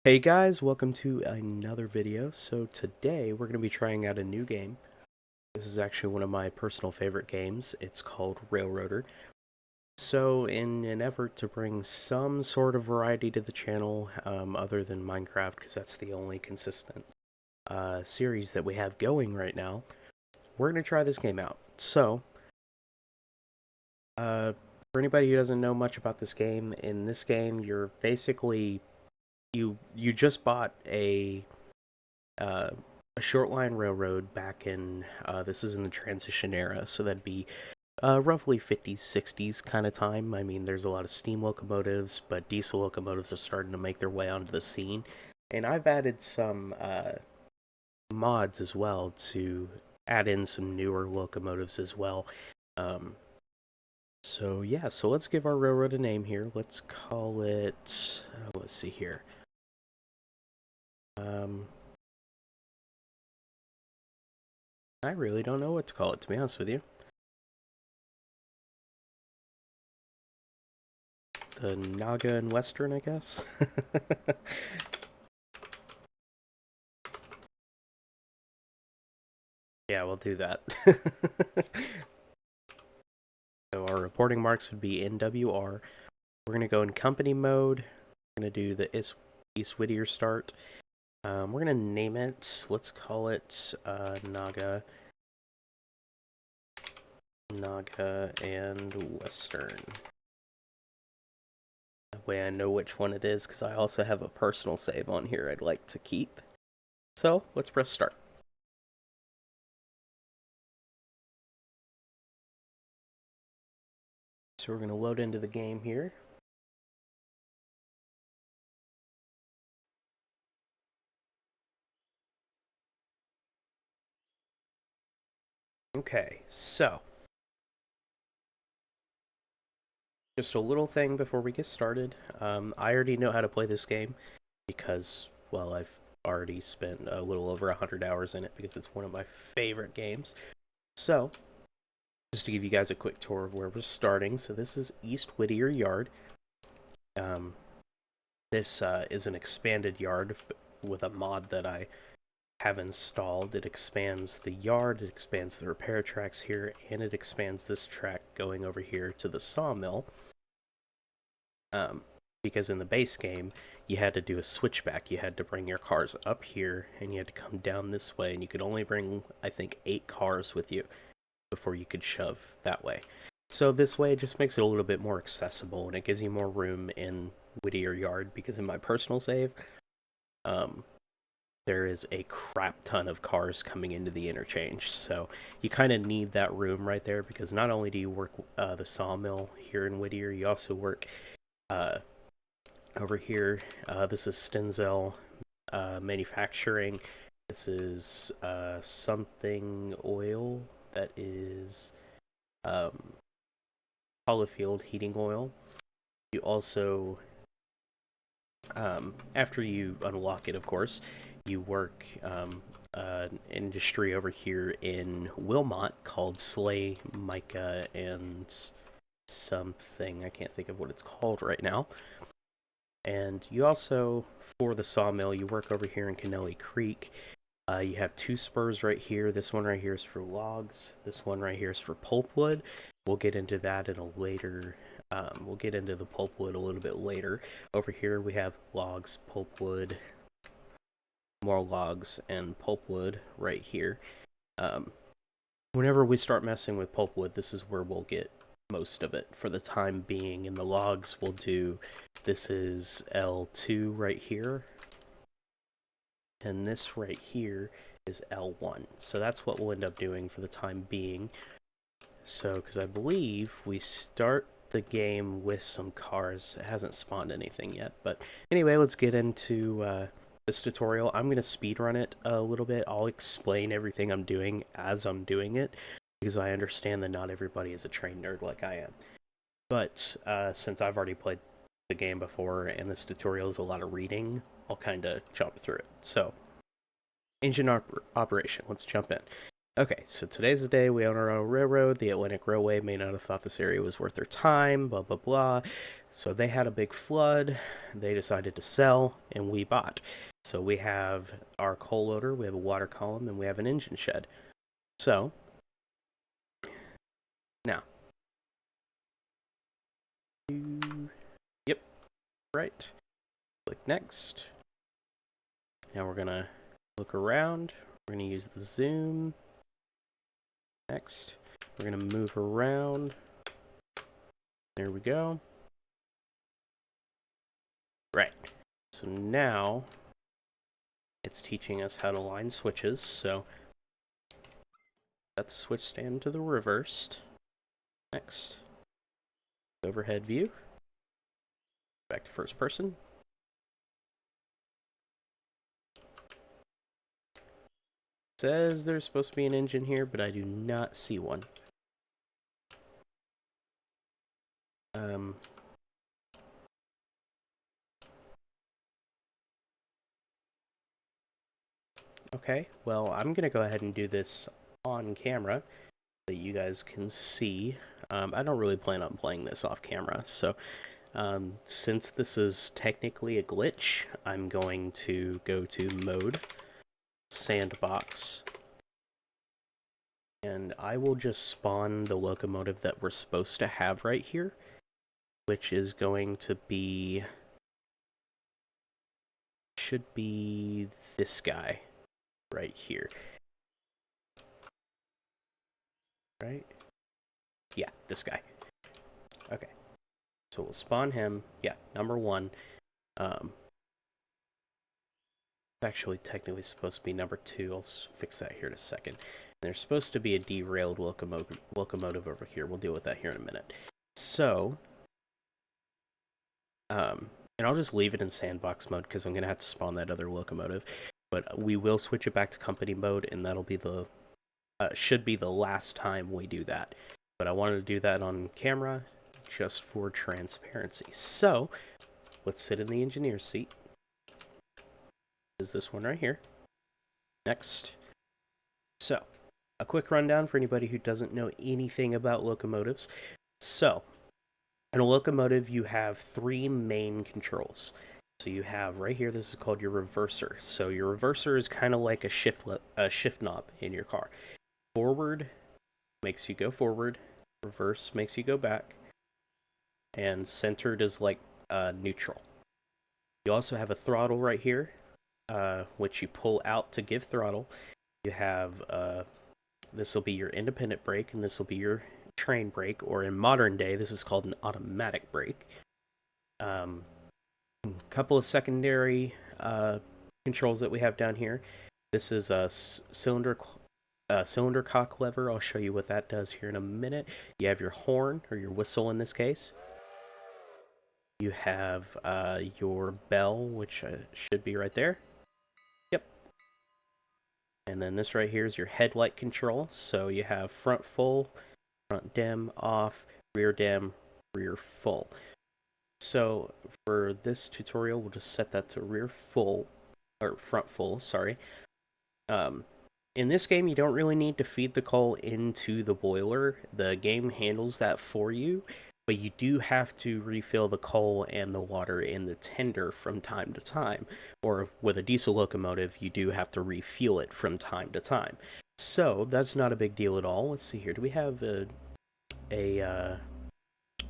Hey guys, welcome to another video. So today we're going to be trying out a new game. This is actually one of my personal favorite games. It's called Railroader. So in an effort to bring some sort of variety to the channel, other than Minecraft, because that's the only consistent series that we have going right now, we're going to try this game out. So, for anybody who doesn't know much about this game, in this game you're basically you just bought a short line railroad back in this is in the transition era, so that'd be roughly 50s 60s kind of time. I mean, there's a lot of steam locomotives, but diesel locomotives are starting to make their way onto the scene, and I've added some mods as well to add in some newer locomotives as well. So yeah, so let's give our railroad a name here. Let's call it let's see here. I really don't know what to call it, to be honest with you. The Naga and Western, I guess. Yeah, we'll do that. So our reporting marks would be NWR. We're going to go in company mode. We're going to do the East Whittier start. We're going to name it. Let's call it Naga and Western. That way I know which one it is, because I also have a personal save on here I'd like to keep. So let's press start. So we're going to load into the game here. Okay, so just a little thing before we get started. I already know how to play this game because, well, I've already spent a little over 100 hours in it because it's one of my favorite games. So, just to give you guys a quick tour of where we're starting. So this is East Whittier Yard. This is an expanded yard with a mod that I have installed. It expands the yard, it expands the repair tracks here, and it expands this track going over here to the sawmill. Because in the base game, you had to do a switchback. You had to bring your cars up here, and you had to come down this way, and you could only bring, I think, 8 cars with you before you could shove that way. So this way, it just makes it a little bit more accessible, and it gives you more room in Whittier Yard, because in my personal save, there is a crap ton of cars coming into the interchange, so you kind of need that room right there, because not only do you work the sawmill here in Whittier, you also work over here. This is Stenzel Manufacturing. This is something oil. That is Hollifield Heating Oil. You also, after you unlock it, of course, you work an industry over here in Wilmot called Slay Mica and something. I can't think of what it's called right now. And you also, for the sawmill, you work over here in Kennelly Creek. You have 2 spurs right here. This one right here is for logs. This one right here is for pulpwood. We'll get into that in a later. We'll get into the pulpwood a little bit later. Over here we have logs, pulpwood, more logs, and pulpwood right here. Whenever we start messing with pulpwood, this is where we'll get most of it for the time being. In the logs, we'll do, this is L2 right here, and this right here is L1. So that's what we'll end up doing for the time being. So, because I believe we start the game with some cars. It hasn't spawned anything yet, but anyway, let's get into this tutorial. I'm going to speedrun it a little bit. I'll explain everything I'm doing as I'm doing it, because I understand that not everybody is a trained nerd like I am. But since I've already played the game before and this tutorial is a lot of reading, I'll kind of jump through it. So, engine operation, let's jump in. Okay, so today's the day we own our own railroad. The Atlantic Railway may not have thought this area was worth their time, blah, blah, blah. So they had a big flood. They decided to sell, and we bought. So we have our coal loader, we have a water column, and we have an engine shed. So, now. Yep, right. Click next. Now we're going to look around. We're going to use the zoom. Next, we're going to move around. There we go. Right. So now it's teaching us how to line switches. So set the switch stand to the reversed. Next, overhead view. Back to first person. Says there's supposed to be an engine here, but I do not see one. Okay, well, I'm going to go ahead and do this on camera so that you guys can see. I don't really plan on playing this off camera, so since this is technically a glitch, I'm going to go to Mode, Sandbox, and I will just spawn the locomotive that we're supposed to have right here, which is going to be... should be this guy right here. Right? Yeah, this guy. Okay. So we'll spawn him. Yeah, number 1. It's actually technically supposed to be number 2. I'll fix that here in a second. And there's supposed to be a derailed locomotive over here. We'll deal with that here in a minute. So, and I'll just leave it in sandbox mode because I'm going to have to spawn that other locomotive. But we will switch it back to company mode, and that'll be the should be the last time we do that. But I wanted to do that on camera just for transparency. So, let's sit in the engineer's seat. Is this one right here. Next. So, a quick rundown for anybody who doesn't know anything about locomotives. So, in a locomotive, you have 3 main controls. So you have right here, this is called your reverser. So your reverser is kind of like a shift knob in your car. Forward makes you go forward, reverse makes you go back, and centered is like neutral. You also have a throttle right here, which you pull out to give throttle. You have, this will be your independent brake, and this will be your train brake, or in modern day, this is called an automatic brake. Couple of secondary controls that we have down here. This is a cylinder cock lever. I'll show you what that does here in a minute. You have your horn, or your whistle in this case. You have your bell, which should be right there. Yep. And then this right here is your headlight control. So you have front full, front dim, off, rear dim, rear full. So for this tutorial, we'll just set that to rear full, or front full, sorry. In this game, you don't really need to feed the coal into the boiler. The game handles that for you, but you do have to refill the coal and the water in the tender from time to time. Or with a diesel locomotive, you do have to refuel it from time to time. So that's not a big deal at all. Let's see here. Do we have a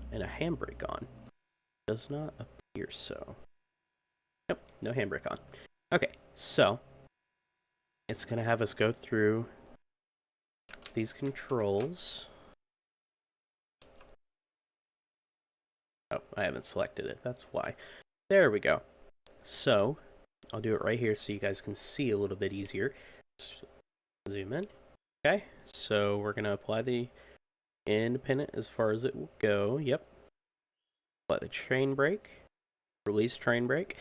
handbrake on? Does not appear so. Nope, no handbrake on. Okay, so it's going to have us go through these controls. Oh, I haven't selected it. That's why. There we go. So I'll do it right here so you guys can see a little bit easier. Zoom in. Okay, so we're going to apply the independent as far as it will go. Yep. Apply the train brake. Release train brake.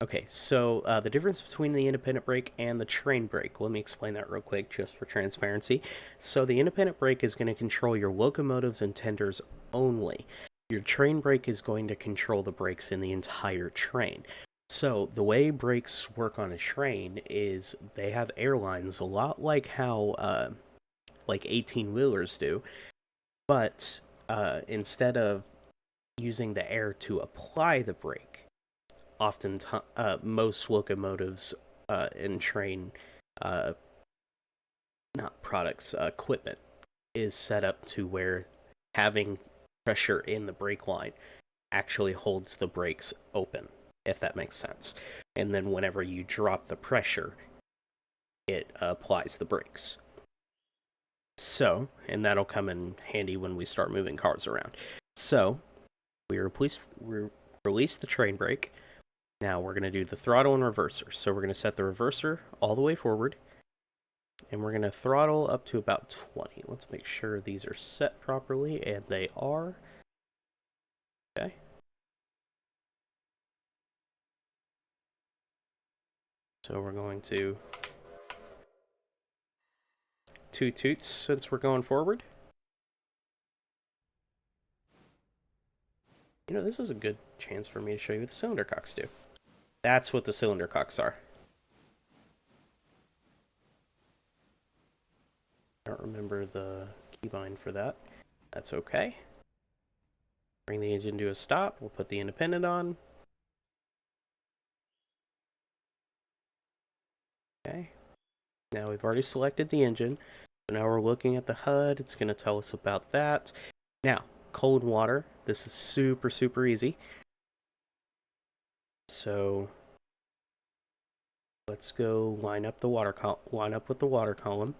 Okay, so the difference between the independent brake and the train brake, let me explain that real quick just for transparency. So the independent brake is going to control your locomotives and tenders only. Your train brake is going to control the brakes in the entire train. So the way brakes work on a train is they have airlines, a lot like how like 18-wheelers do. But instead of using the air to apply the brake, often most locomotives and train, not products, equipment is set up to where having pressure in the brake line actually holds the brakes open, if that makes sense. And then whenever you drop the pressure, it applies the brakes. So, and that'll come in handy when we start moving cars around. So, we release the train brake. Now we're going to do the throttle and reverser. So we're going to set the reverser all the way forward, and we're going to throttle up to about 20. Let's make sure these are set properly, and they are. Okay. So we're going to 2 toots since we're going forward. You know, this is a good chance for me to show you what the cylinder cocks do. That's what the cylinder cocks are. I don't remember the keybind for that. That's okay. Bring the engine to a stop. We'll put the independent on. Okay. Now we've already selected the engine. So now we're looking at the HUD. It's going to tell us about that. Now, cold water. This is super, super easy. So let's go line up the water line up with the water column.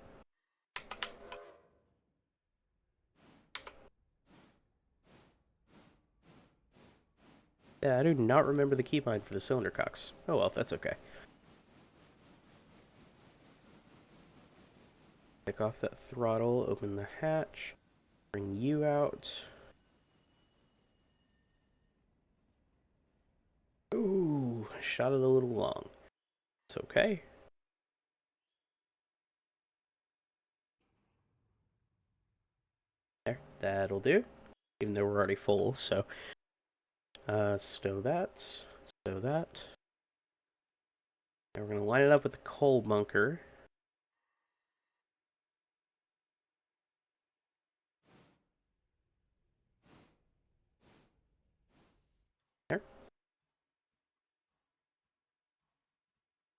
Yeah, I do not remember the keybind for the cylinder cocks. Oh well, that's okay. Take off that throttle, open the hatch, bring you out. Ooh, shot it a little long. It's okay. There, that'll do. Even though we're already full, so stow that, stow that. Now we're gonna line it up with the coal bunker. There.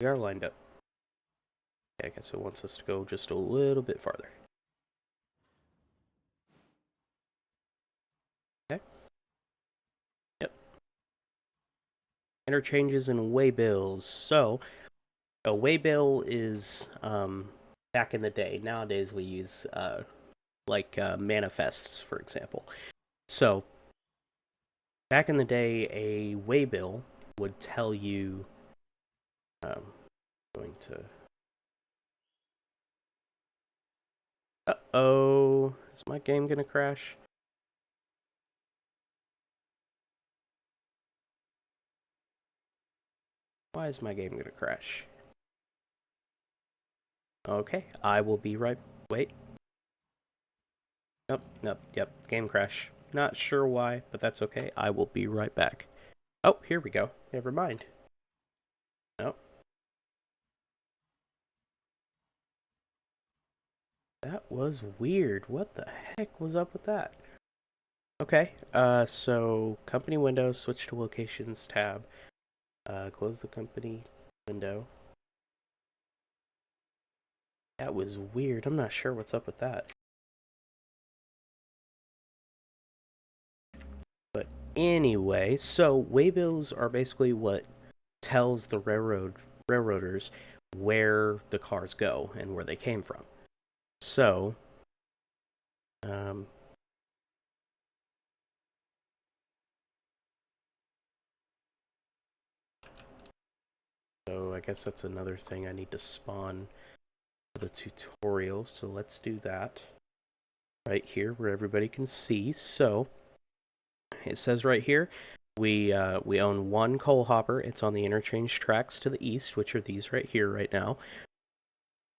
We are lined up. Okay, I guess it wants us to go just a little bit farther. Okay. Yep. Interchanges and waybills. So, a waybill is back in the day. Nowadays we use manifests, for example. So, back in the day, a waybill would tell you. Going to. Uh-oh. Is my game gonna crash? Why is my game gonna crash? Okay, I will be right. Wait. Nope, yep, game crash. Not sure why, but that's okay. I will be right back. Oh, here we go. Never mind. Nope. That was weird. What the heck was up with that? Okay, so company window, switch to locations tab. Close the company window. That was weird. I'm not sure what's up with that. But anyway, so waybills are basically what tells the railroaders where the cars go and where they came from. So, so I guess that's another thing I need to spawn for the tutorial. So let's do that right here where everybody can see. So it says right here, we own one coal hopper. It's on the interchange tracks to the east, which are these right here right now,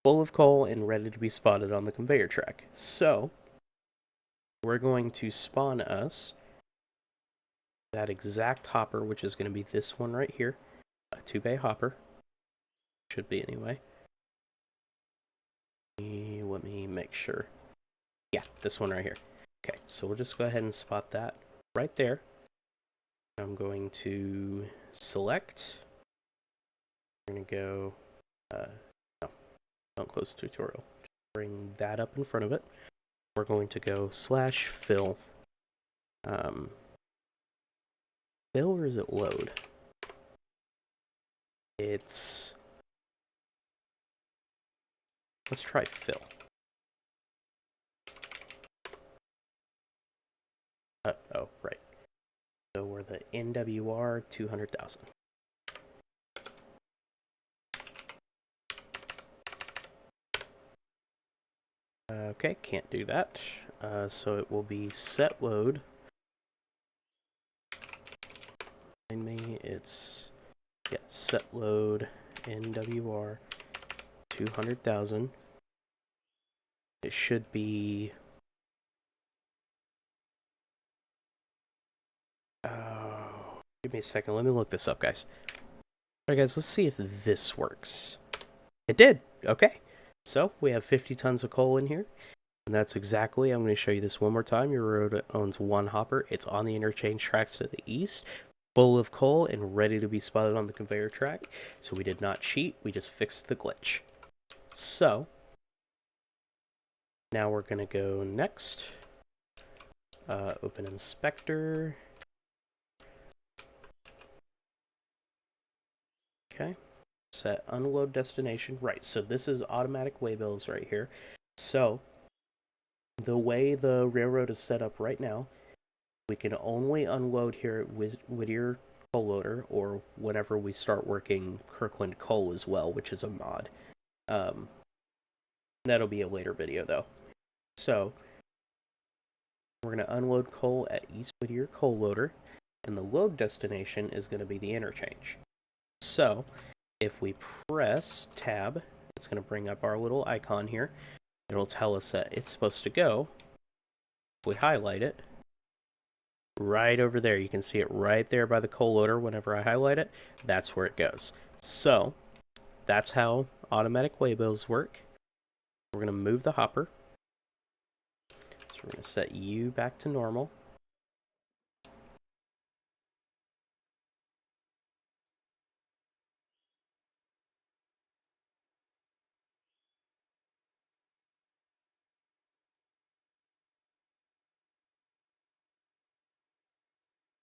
full of coal and ready to be spotted on the conveyor track. So we're going to spawn us that exact hopper, which is going to be this one right here, a 2-bay hopper. Should be anyway. Let me make sure. Yeah, this one right here. Okay, so we'll just go ahead and spot that right there. I'm going to select. We're going to go, no, don't close the tutorial. Just bring that up in front of it. We're going to go /fill. Fill, or is it load? Let's try fill. Oh, right. So we're the NWR 200,000. Okay, can't do that. So it will be set load. Find me, it's set load NWR 200,000. It should be. Give me a second. Let me look this up, guys. Alright, guys, let's see if this works. It did. Okay. So we have 50 tons of coal in here. And that's exactly, I'm going to show you this one more time. Your road owns one hopper. It's on the interchange tracks to the east, full of coal and ready to be spotted on the conveyor track. So we did not cheat. We just fixed the glitch. So now we're going to go next. Open inspector. Okay. Set unload destination. Right, so this is automatic waybills right here. So the way the railroad is set up right now, we can only unload here at Whittier Coal Loader, or whenever we start working Kirkland Coal as well, which is a mod. That'll be a later video though. So we're going to unload coal at East Whittier Coal Loader, and the load destination is going to be the interchange. So if we press tab, it's going to bring up our little icon here. It'll tell us that it's supposed to go. If we highlight it, right over there, you can see it right there by the coal loader. Whenever I highlight it, that's where it goes. So that's how automatic waybills work. We're going to move the hopper. So we're going to set you back to normal.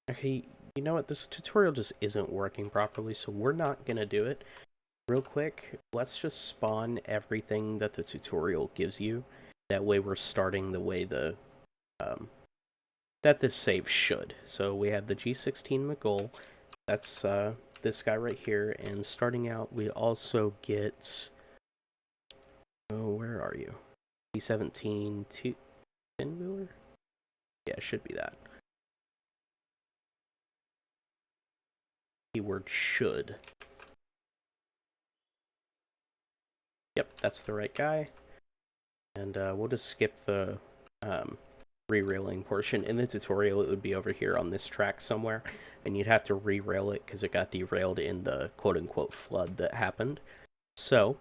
Okay, you know what? This tutorial just isn't working properly, so we're not going to do it. Real quick, let's just spawn everything that the tutorial gives you. That way we're starting the way the that this save should. So we have the G16 McGoal. That's this guy right here. And starting out, we also get... Oh, where are you? G17 10-wheeler? Yeah, it should be that. Keyword should. Yep, that's the right guy. And we'll just skip the re-railing portion. In the tutorial, it would be over here on this track somewhere, and you'd have to re-rail it because it got derailed in the quote-unquote flood that happened. So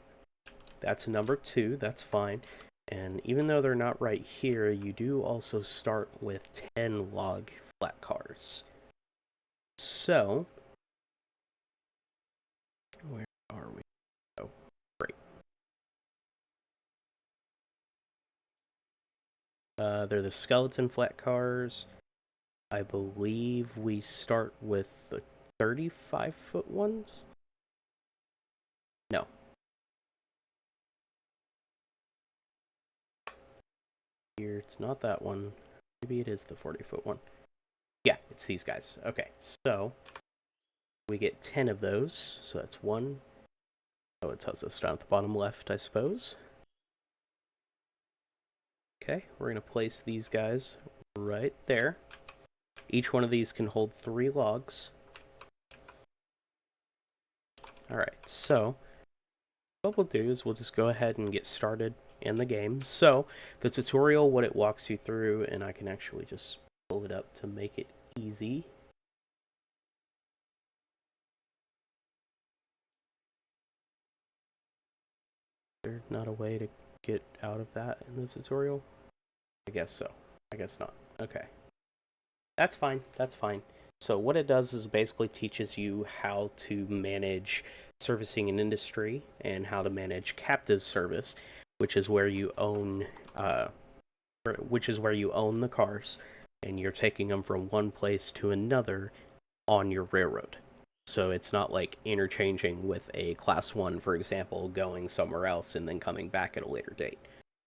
that's number 2. That's fine. And even though they're not right here, you do also start with 10 log flat cars. So where are we? Oh, great. They're the skeleton flat cars. I believe we start with the 35-foot ones? No. Here, it's not that one. Maybe it is the 40-foot one. Yeah, it's these guys. Okay, so we get 10 of those. So that's 1. Oh, it tells us down at the bottom left, I suppose. Okay, we're going to place these guys right there. Each one of these can hold 3 logs. Alright, so what we'll do is we'll just go ahead and get started in the game. So the tutorial, what it walks you through, and I can actually just pull it up to make it easy. There's not a way to get out of that in the tutorial. I guess so. I guess not. Okay. That's fine. That's fine. So what it does is basically teaches you how to manage servicing an industry and how to manage captive service, which is where you own, which is where you own the cars, and you're taking them from one place to another on your railroad. So it's not like interchanging with a class one, for example, going somewhere else and then coming back at a later date,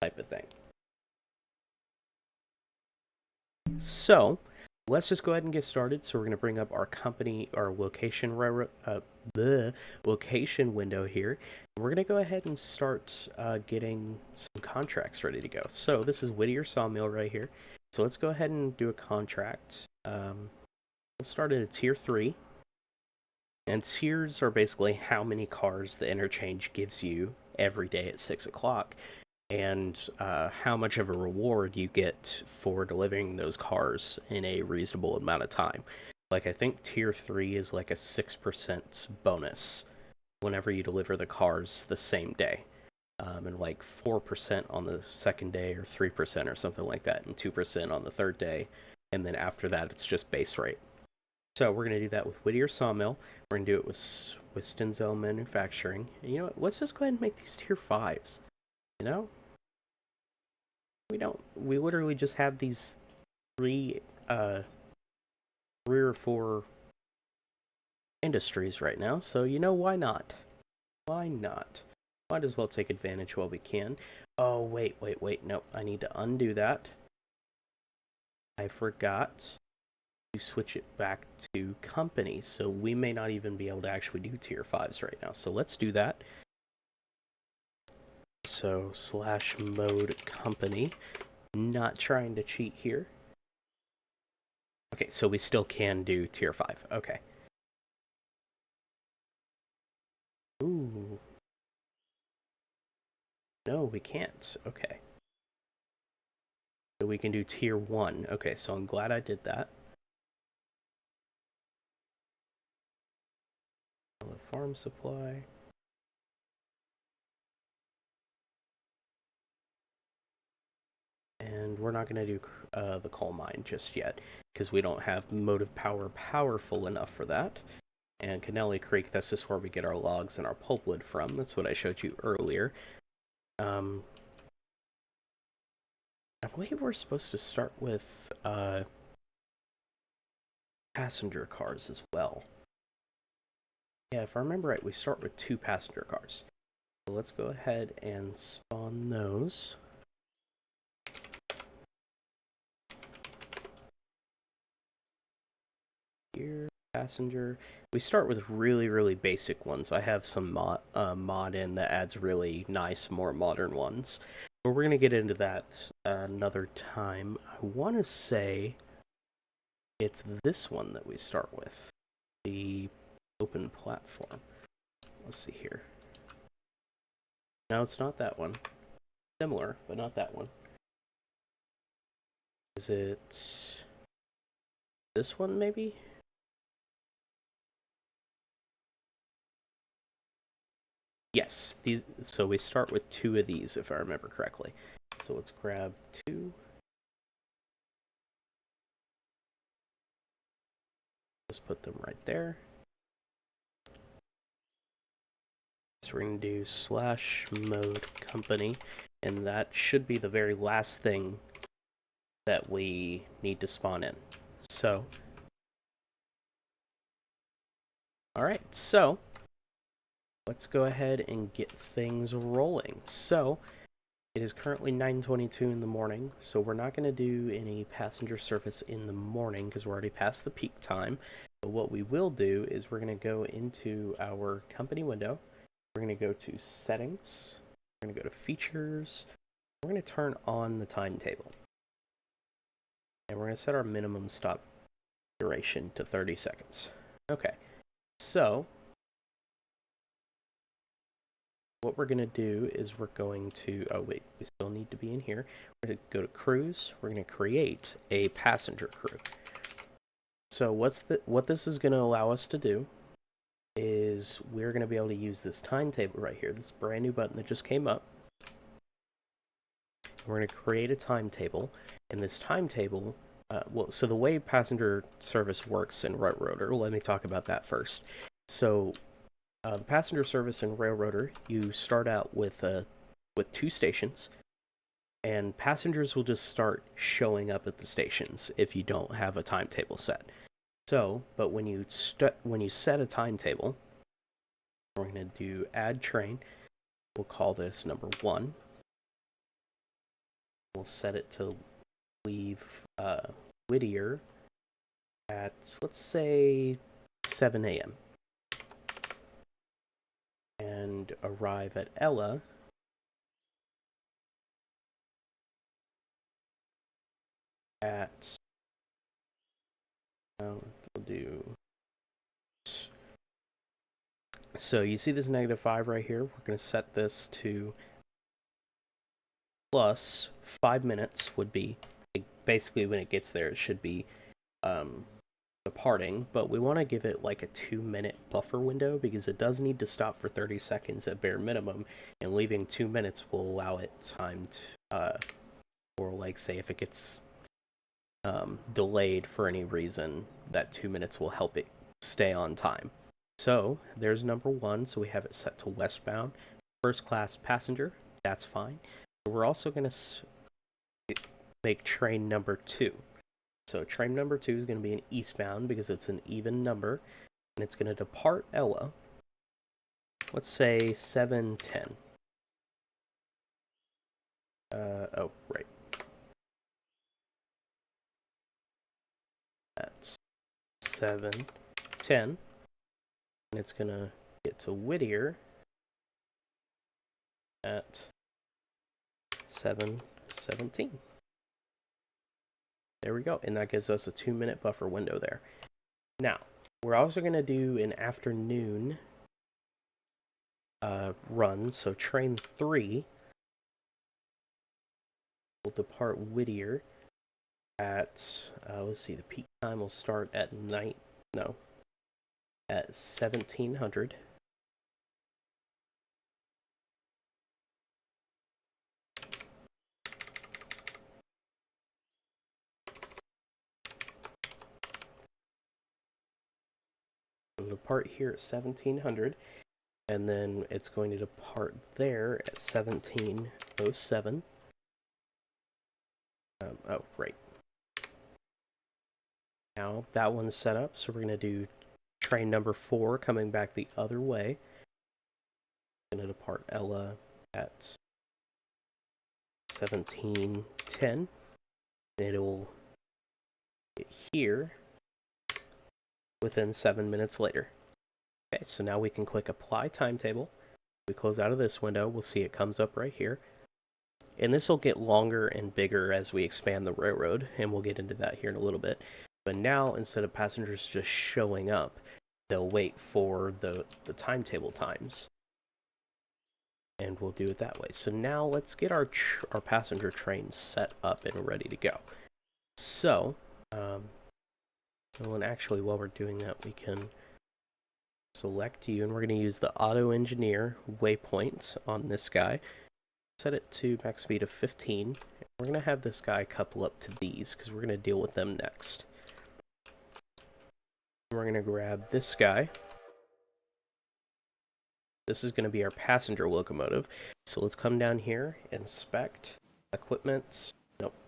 type of thing. So let's just go ahead and get started. So we're going to bring up our company, our location, the location window here. And we're going to go ahead and start getting some contracts ready to go. So this is Whittier Sawmill right here. So let's go ahead and do a contract. We'll start at a tier 3. And tiers are basically how many cars the interchange gives you every day at 6 o'clock, and how much of a reward you get for delivering those cars in a reasonable amount of time. Like, I think tier 3 is like a 6% bonus whenever you deliver the cars the same day. And like 4% on the second day, or 3% or something like that, and 2% on the third day. And then after that, it's just base rate. So we're going to do that with Whittier Sawmill. We're going to do it with Stenzel Manufacturing. And you know what? Let's just go ahead and make these tier 5s. You know? We literally just have these three or four industries right now. So, you know, why not? Why not? Might as well take advantage while we can. Oh, wait. Nope, I need to undo that. I forgot to switch it back to company, so we may not even be able to actually do tier 5s right now. So let's do that. So /mode company. Not trying to cheat here. Okay, so we still can do tier 5. Okay. Ooh. No, we can't. Okay. So we can do tier 1. Okay, so I'm glad I did that. Farm supply. And we're not going to do the coal mine just yet, because we don't have motive power powerful enough for that. And Canelli Creek, that's just where we get our logs and our pulpwood from. That's what I showed you earlier. I believe we're supposed to start with passenger cars as well. Yeah, if I remember right, we start with 2 passenger cars. So let's go ahead and spawn those. Here, passenger. We start with really basic ones. I have some mod in that adds really nice, more modern ones. But we're going to get into that another time. I want to say it's this one that we start with. The open platform. Let's see here. No, it's not that one. Similar, but not that one. Is it this one, maybe? Yes, these. So we start with 2 of these, if I remember correctly. So let's grab 2. Just put them right there. So we're going to do /mode company, and that should be the very last thing that we need to spawn in. So, alright, so let's go ahead and get things rolling. So, it is currently 9:22 in the morning, so we're not going to do any passenger service in the morning because we're already past the peak time. But what we will do is we're going to go into our company window. We're going to go to settings. We're going to go to features. We're going to turn on the timetable. And we're going to set our minimum stop duration to 30 seconds. Okay, so what we're going to do is we're going to, oh wait, we still need to be in here. We're going to go to cruise. We're going to create a passenger crew. So what this is going to allow us to do is we're going to be able to use this timetable right here, this brand new button that just came up. We're going to create a timetable, and this timetable, so the way passenger service works in Railroader, let me talk about that first. So, the passenger service in Railroader, you start out with 2 stations, and passengers will just start showing up at the stations if you don't have a timetable set. So, but when you set a timetable, we're going to do add train. We'll call this number 1. We'll set it to leave Whittier at, let's say, 7 a.m. and arrive at Ella at, we'll do, so you see this -5 right here. We're going to set this to plus 5 minutes would be, basically when it gets there, it should be departing, but we want to give it like a 2-minute buffer window because it does need to stop for 30 seconds at bare minimum, and leaving 2 minutes will allow it time to, or like say if it gets delayed for any reason, that 2 minutes will help it stay on time. So there's number 1, so we have it set to westbound, first class passenger, that's fine. We're also going to make train number 2. So train number 2 is going to be an eastbound because it's an even number, and it's going to depart Ella, let's say 7:10. Oh, right. That's 7:10, and it's going to get to Whittier at 7:17. There we go, and that gives us a 2-minute buffer window there. Now, we're also going to do an afternoon run, so train 3 will depart Whittier at, let's see, the peak time will start at at 1700. It'll depart here at 1700, and then it's going to depart there at 1707. Oh, right. Now that one's set up, so we're going to do train number 4 coming back the other way. Going to depart Ella at 1710. It'll get here within 7 minutes later. Okay, so now we can click apply timetable. We close out of this window, we'll see it comes up right here. And this will get longer and bigger as we expand the railroad, and we'll get into that here in a little bit. But now, instead of passengers just showing up, they'll wait for the timetable times. And we'll do it that way. So now let's get our passenger train set up and ready to go. So, well, and actually while we're doing that, we can select you, and we're going to use the auto engineer waypoint on this guy. Set it to max speed of 15. We're going to have this guy couple up to these because we're going to deal with them next. We're going to grab this guy. This is going to be our passenger locomotive. So let's come down here, inspect, equipment,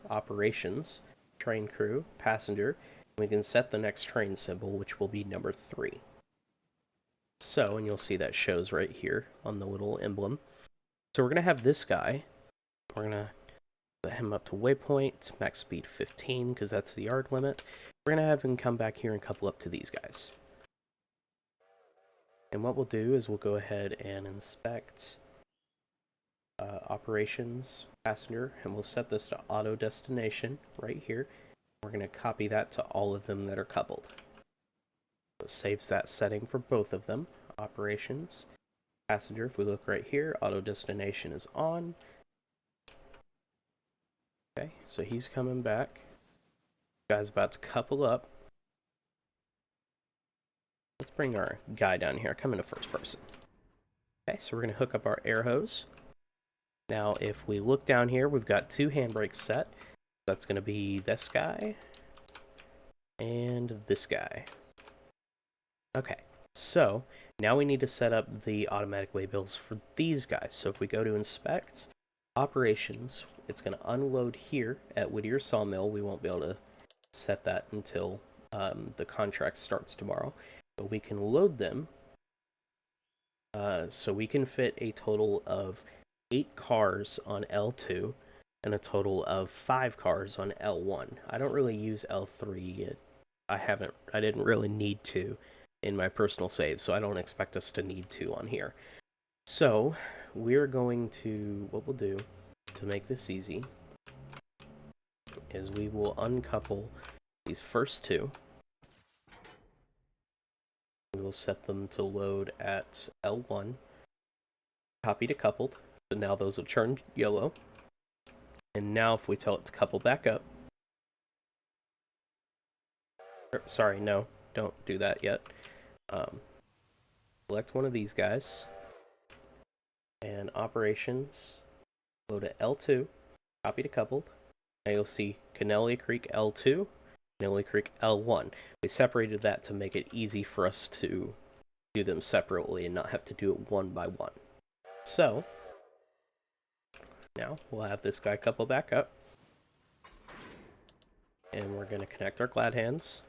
operations, train crew, passenger. We can set the next train symbol, which will be number 3. So, and you'll see that shows right here on the little emblem. So we're going to have this guy. We're going to set him up to waypoint, max speed 15, because that's the yard limit. We're going to have him come back here and couple up to these guys. And what we'll do is we'll go ahead and inspect operations, passenger, and we'll set this to auto destination right here. We're going to copy that to all of them that are coupled. So it saves that setting for both of them. Operations, passenger, if we look right here, auto destination is on. Okay, so he's coming back. Guy's about to couple up. Let's bring our guy down here. Come into first person. Okay, so we're going to hook up our air hose. Now, if we look down here, we've got 2 handbrakes set. That's going to be this guy and this guy. Okay, so now we need to set up the automatic waybills for these guys. So if we go to inspect, operations, it's going to unload here at Whittier Sawmill. We won't be able to set that until the contract starts tomorrow. But we can load them. So we can fit a total of 8 cars on L2 and a total of 5 cars on L1. I don't really use L3 yet. I didn't really need to in my personal save, so I don't expect us to need to on here. So we're going to, what we'll do to make this easy is we will uncouple these first 2. We will set them to load at L1. Copy to coupled. So now those will turn yellow. And now if we tell it to couple back up. Sorry, no, don't do that yet. Select one of these guys. And operations. Load at L2. Copy to coupled. Now you'll see Canellia Creek L2. Canellia Creek L1. We separated that to make it easy for us to do them separately and not have to do it one by one. So, now we'll have this guy couple back up. And we're going to connect our glad hands.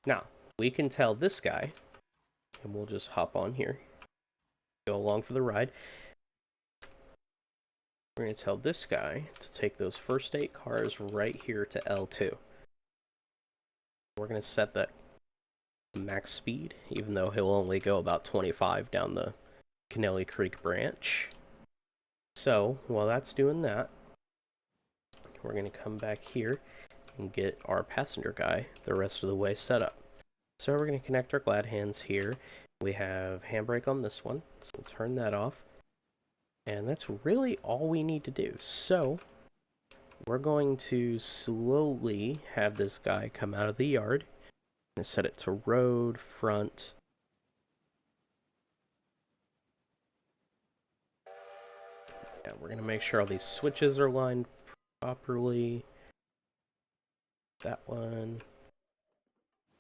Now, we can tell this guy, and we'll just hop on here, go along for the ride. We're going to tell this guy to take those first 8 cars right here to L2. We're going to set that max speed, even though he'll only go about 25 down the Canellia Creek branch. So, while that's doing that, we're going to come back here and get our passenger guy the rest of the way set up. So we're going to connect our glad hands here. We have handbrake on this one, so we'll turn that off. And that's really all we need to do. So we're going to slowly have this guy come out of the yard and set it to road, front. Yeah, we're going to make sure all these switches are lined properly. That one,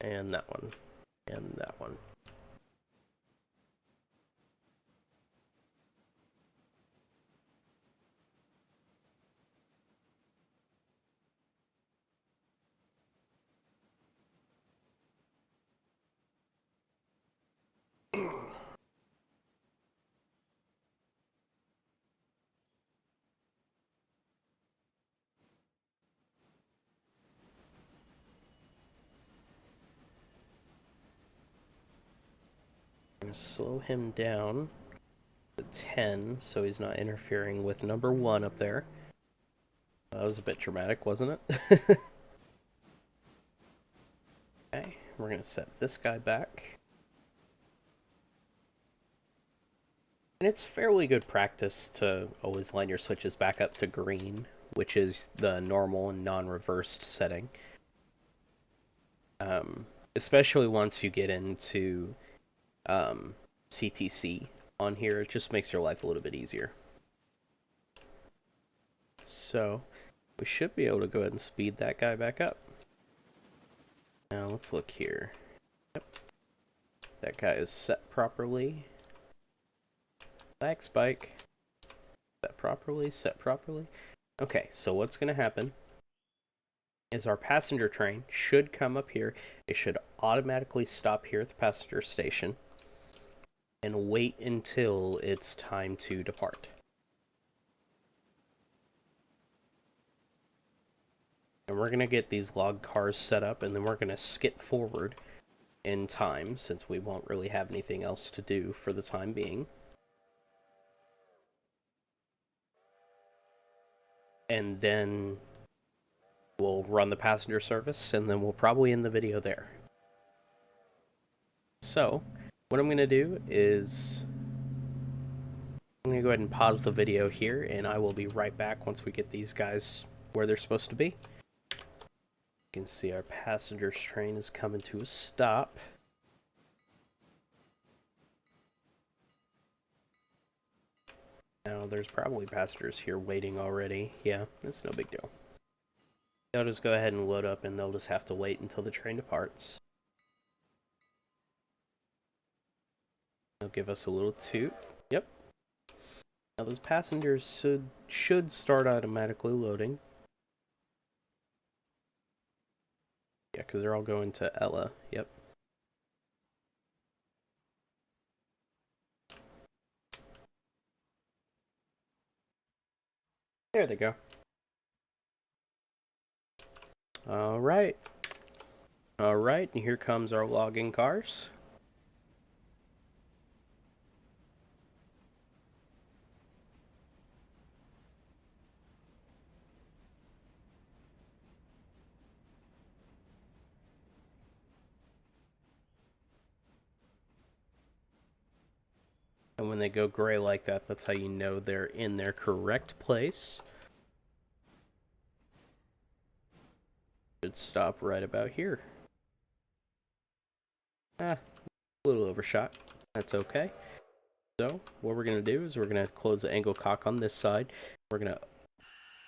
and that one, and that one. I'm going to slow him down to 10 so he's not interfering with number 1 up there. That was a bit dramatic, wasn't it? Okay, we're going to set this guy back. And it's fairly good practice to always line your switches back up to green, which is the normal and non-reversed setting. Especially once you get into CTC on here, it just makes your life a little bit easier. So, we should be able to go ahead and speed that guy back up. Now, let's look here. Yep. That guy is set properly. Back spike. Set properly, set properly. Okay, so what's going to happen is our passenger train should come up here. It should automatically stop here at the passenger station and wait until it's time to depart. And we're going to get these log cars set up, and then we're going to skip forward in time, since we won't really have anything else to do for the time being. And then we'll run the passenger service, and then we'll probably end the video there. So, what I'm going to do is I'm going to go ahead and pause the video here, and I will be right back once we get these guys where they're supposed to be. You can see our passenger train is coming to a stop. Now there's probably passengers here waiting already. Yeah, it's no big deal. They'll just go ahead and load up, and they'll just have to wait until the train departs. They'll give us a little toot. Yep. Now those passengers should start automatically loading. Yeah, because they're all going to Ella. Yep. There they go. Alright. Alright, and here comes our logging cars. And when they go gray like that, that's how you know they're in their correct place. Should stop right about here. A little overshot. That's okay. So, what we're going to do is we're going to close the angle cock on this side. We're going to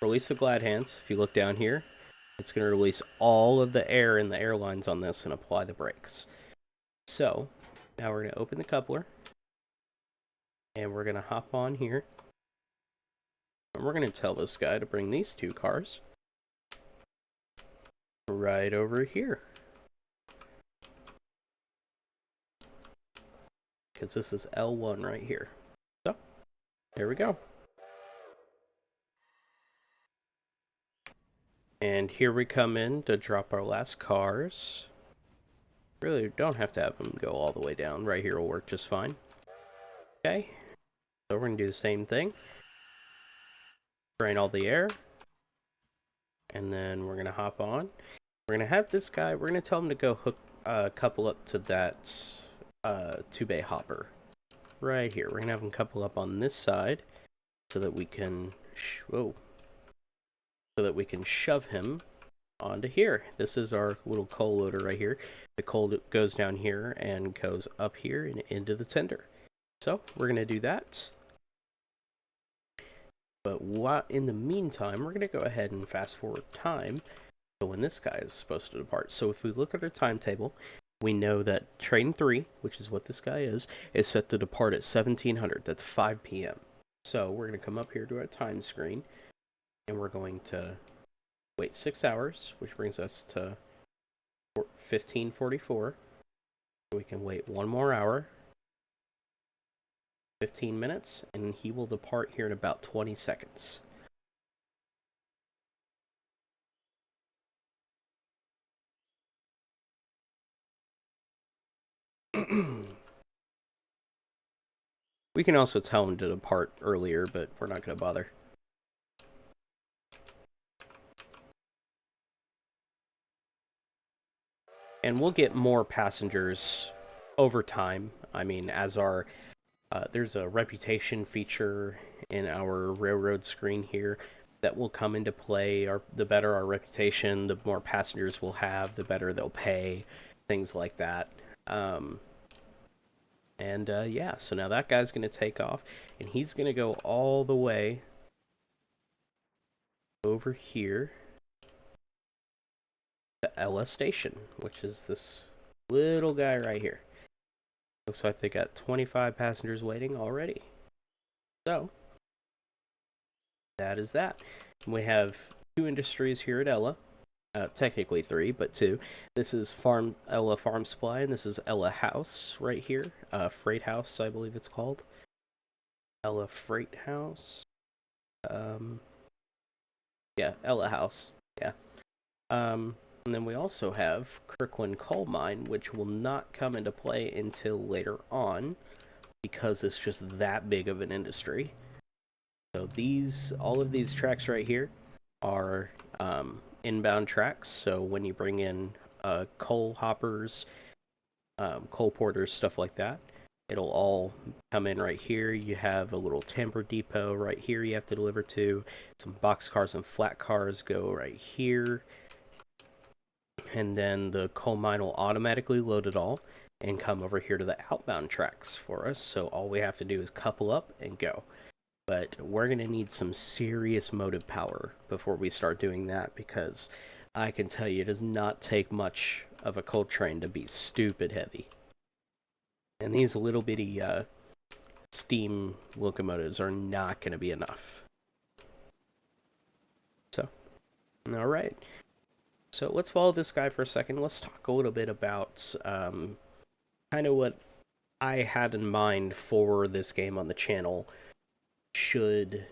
release the glad hands. If you look down here, it's going to release all of the air in the airlines on this and apply the brakes. So, now we're going to open the coupler. And we're going to hop on here. And we're going to tell this guy to bring these two cars right over here. Because this is L1 right here. So, there we go. And here we come in to drop our last cars. Really don't have to have them go all the way down. Right here will work just fine. Okay. So we're going to do the same thing. Drain all the air. And then we're going to hop on. We're going to have this guy, we're going to tell him to go hook a couple up to that 2-bay hopper. Right here. We're going to have him couple up on this side so that we can... so that we can shove him onto here. This is our little coal loader right here. The coal goes down here and goes up here and into the tender. So we're going to do that. But in the meantime, we're going to go ahead and fast forward time to when this guy is supposed to depart. So if we look at our timetable, we know that train 3, which is what this guy is set to depart at 1700. That's 5 p.m. So we're going to come up here to our time screen, and we're going to wait 6 hours, which brings us to 15:44. We can wait 1 more hour, 15 minutes, and he will depart here in about 20 seconds. We can also tell him to depart earlier, but we're not going to bother. And we'll get more passengers over time. I mean, as our... there's a reputation feature in our railroad screen here that will come into play. The better our reputation, the more passengers we'll have, the better they'll pay, things like that. Yeah, so now that guy's going to take off, and he's going to go all the way over here to Ella Station, which is this little guy right here. Looks like they got 25 passengers waiting already. So, that is that. We have 2 industries here at Ella. Technically 3, but 2. This is Ella Farm Supply, and this is Ella House right here. Freight House, I believe it's called. Ella Freight House. Yeah, Ella House. Yeah. And then we also have Kirkland Coal Mine, which will not come into play until later on because it's just that big of an industry. So all of these tracks right here are inbound tracks. So when you bring in coal hoppers, coal porters, stuff like that, it'll all come in right here. You have a little timber depot right here you have to deliver to. Some box cars and flat cars go right here. And then the coal mine will automatically load it all and come over here to the outbound tracks for us. So all we have to do is couple up and go. But we're going to need some serious motive power before we start doing that, because I can tell you it does not take much of a coal train to be stupid heavy. And these little bitty steam locomotives are not going to be enough. So, alright. So let's follow this guy for a second. Let's talk a little bit about kind of what I had in mind for this game on the channel should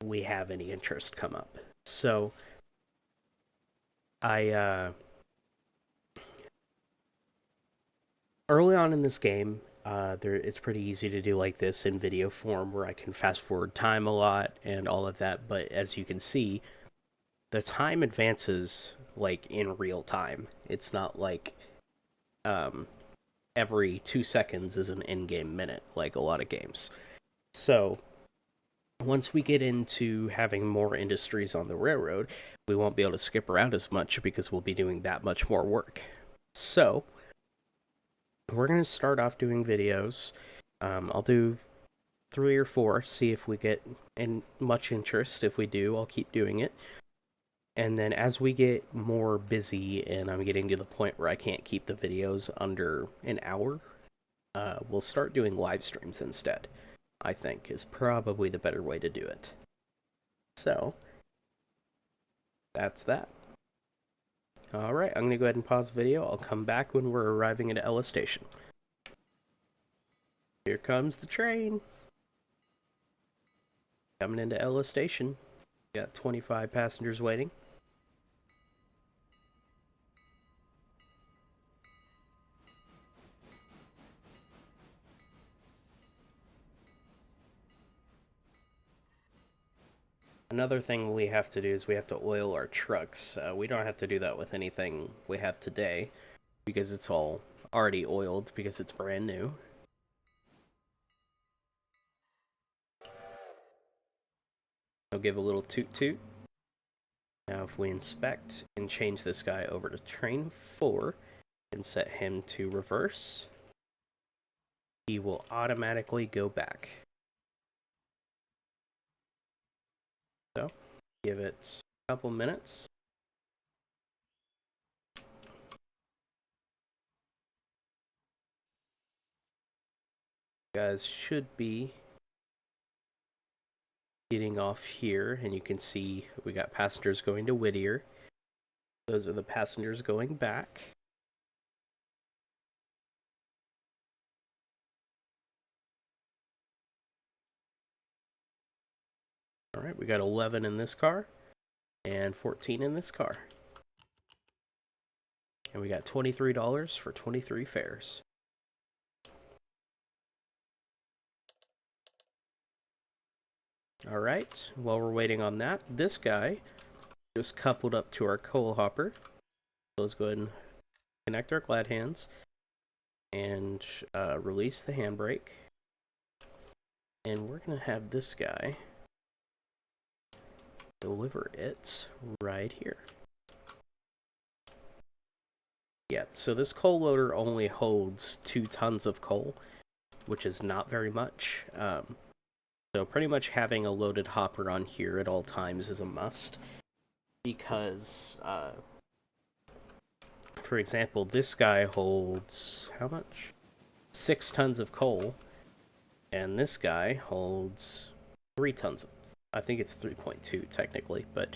we have any interest come up. So, early on in this game, it's pretty easy to do like this in video form, where I can fast forward time a lot and all of that. But as you can see, the time advances like in real time. It's not like every 2 seconds is an in-game minute like a lot of games. So once we get into having more industries on the railroad, we won't be able to skip around as much because we'll be doing that much more work. So we're going to start off doing videos. I'll do 3 or 4, see if we get much interest. If we do, I'll keep doing it. And then as we get more busy and I'm getting to the point where I can't keep the videos under an hour, we'll start doing live streams instead, I think is probably the better way to do it. So, that's that. Alright, I'm going to go ahead and pause the video. I'll come back when we're arriving at Ella Station. Here comes the train. Coming into Ella Station. Got 25 passengers waiting. Another thing we have to do is we have to oil our trucks. We don't have to do that with anything we have today, because it's all already oiled, because it's brand new. I'll give a little toot toot. Now if we inspect and change this guy over to train 4 and set him to reverse, he will automatically go back. So, give it a couple minutes. You guys should be getting off here, and you can see we got passengers going to Whittier. Those are the passengers going back. Alright, we got 11 in this car, and 14 in this car. And we got $23 for 23 fares. Alright, while we're waiting on that, this guy just coupled up to our coal hopper. So let's go ahead and connect our glad hands and release the handbrake. And we're going to have this guy deliver it right here. Yeah, so this coal loader only holds 2 tons of coal, which is not very much. So pretty much having a loaded hopper on here at all times is a must, because, for example, this guy holds, how much? 6 tons of coal, and this guy holds 3 tons of, I think it's 3.2 technically, but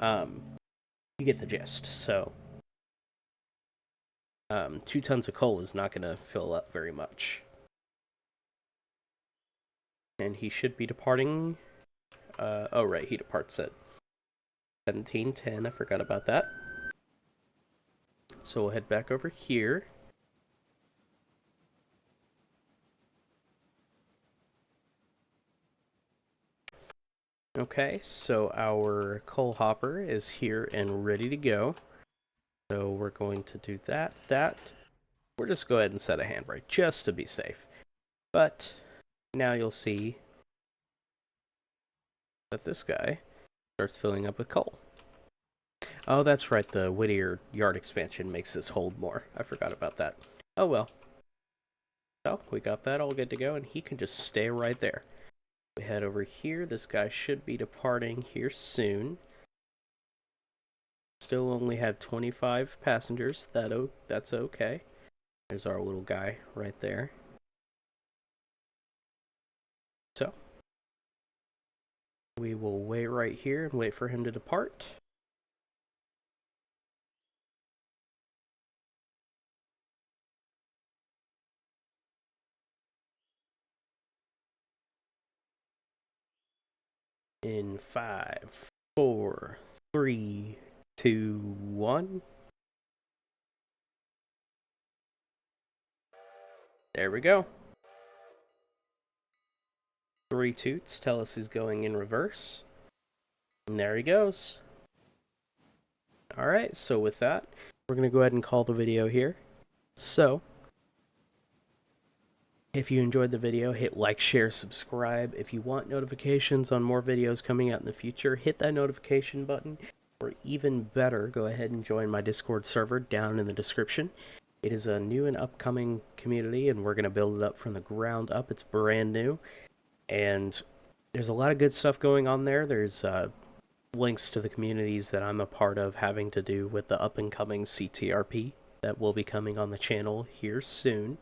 you get the gist. So 2 tons of coal is not going to fill up very much. And he should be departing, oh right, he departs at 17:10, I forgot about that. So we'll head back over here. Okay, so our coal hopper is here and ready to go. So we're going to do that. We'll just go ahead and set a handbrake just to be safe. But now you'll see that this guy starts filling up with coal. Oh, that's right, the Whittier yard expansion makes this hold more. I forgot about that. Oh well. So, we got that all good to go, and he can just stay right there. We head over here. This guy should be departing here soon. Still only have 25 passengers. That's okay. There's our little guy right there. So, we will wait right here and wait for him to depart. In 5, 4, 3, 2, 1. There we go. 3 toots tell us he's going in reverse. And there he goes. Alright, so with that, we're going to go ahead and call the video here. So, if you enjoyed the video, hit like, share, subscribe. If you want notifications on more videos coming out in the future, hit that notification button. Or even better, go ahead and join my Discord server down in the description. It is a new and upcoming community, and we're going to build it up from the ground up. It's brand new, and there's a lot of good stuff going on there. There's links to the communities that I'm a part of having to do with the up-and-coming CTRP that will be coming on the channel here soon.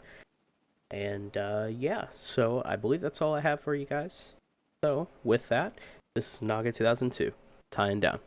And yeah, so I believe that's all I have for you guys. So with that, this is Naga 2002, tying down.